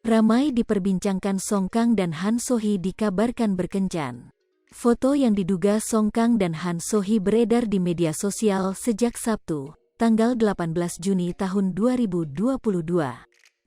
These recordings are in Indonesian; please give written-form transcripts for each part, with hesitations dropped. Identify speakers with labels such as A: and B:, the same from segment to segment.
A: Ramai diperbincangkan Song Kang dan Han So Hee dikabarkan berkencan. Foto yang diduga Song Kang dan Han So Hee beredar di media sosial sejak Sabtu, tanggal 18 Juni tahun 2022.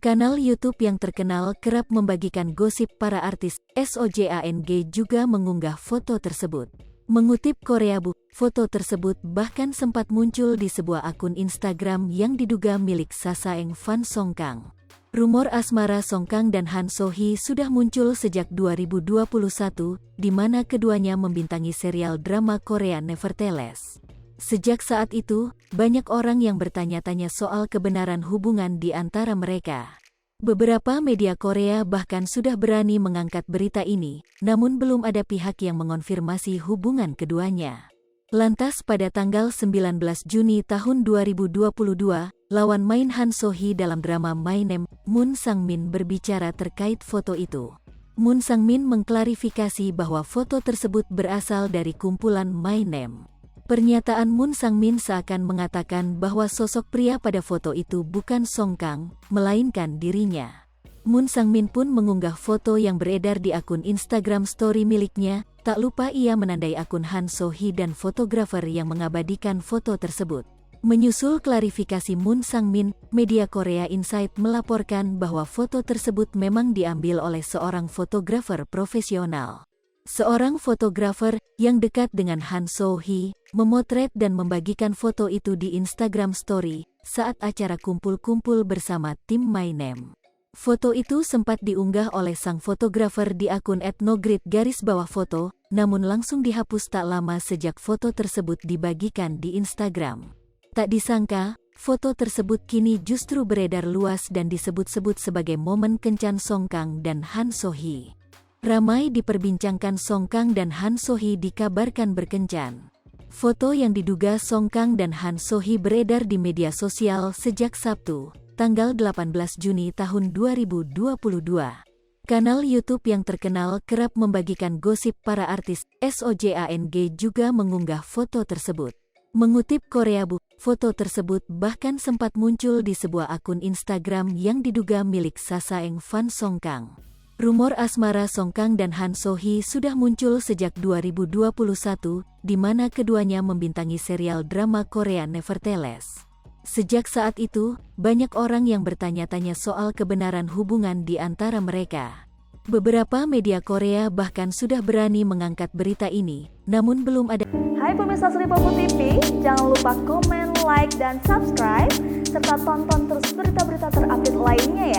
A: Kanal YouTube yang terkenal kerap membagikan gosip para artis, SOJANG juga mengunggah foto tersebut. Mengutip Koreabook, foto tersebut bahkan sempat muncul di sebuah akun Instagram yang diduga milik Sasaeng fan Song Kang. Rumor asmara Song Kang dan Han So Hee sudah muncul sejak 2021, di mana keduanya membintangi serial drama Korea Nevertheless. Sejak saat itu, banyak orang yang bertanya-tanya soal kebenaran hubungan di antara mereka. Beberapa media Korea bahkan sudah berani mengangkat berita ini, namun belum ada pihak yang mengonfirmasi hubungan keduanya. Lantas pada tanggal 19 Juni tahun 2022, lawan main Han So Hee dalam drama My Name, Moon Sang-min berbicara terkait foto itu. Moon Sang-min mengklarifikasi bahwa foto tersebut berasal dari kumpulan My Name. Pernyataan Moon Sang-min seakan mengatakan bahwa sosok pria pada foto itu bukan Song Kang, melainkan dirinya. Moon Sang-min pun mengunggah foto yang beredar di akun Instagram story miliknya. Tak lupa ia menandai akun Han So Hee dan fotografer yang mengabadikan foto tersebut. Menyusul klarifikasi Moon Sang-min, media Korea Insight melaporkan bahwa foto tersebut memang diambil oleh seorang fotografer profesional. Seorang fotografer yang dekat dengan Han So Hee memotret dan membagikan foto itu di Instagram Story saat acara kumpul-kumpul bersama tim My Name. Foto itu sempat diunggah oleh sang fotografer di akun @nogrid_foto, namun langsung dihapus tak lama sejak foto tersebut dibagikan di Instagram. Tak disangka, foto tersebut kini justru beredar luas dan disebut-sebut sebagai momen kencan Song Kang dan Han So Hee. Ramai diperbincangkan Song Kang dan Han So Hee dikabarkan berkencan. Foto yang diduga Song Kang dan Han So Hee beredar di media sosial sejak Sabtu, tanggal 18 Juni tahun 2022. Kanal YouTube yang terkenal kerap membagikan gosip para artis, SOJANG juga mengunggah foto tersebut. Mengutip Koreabook, foto tersebut bahkan sempat muncul di sebuah akun Instagram yang diduga milik Sasaeng fan Song Kang. Rumor asmara Song Kang dan Han So Hee sudah muncul sejak 2021, di mana keduanya membintangi serial drama Korea Nevertheless. Sejak saat itu, banyak orang yang bertanya-tanya soal kebenaran hubungan di antara mereka. Beberapa media Korea bahkan sudah berani mengangkat berita ini, namun belum ada.
B: Hai pemirsa Sri Popo TV, jangan lupa komen, like, dan subscribe, serta tonton terus berita-berita terupdate lainnya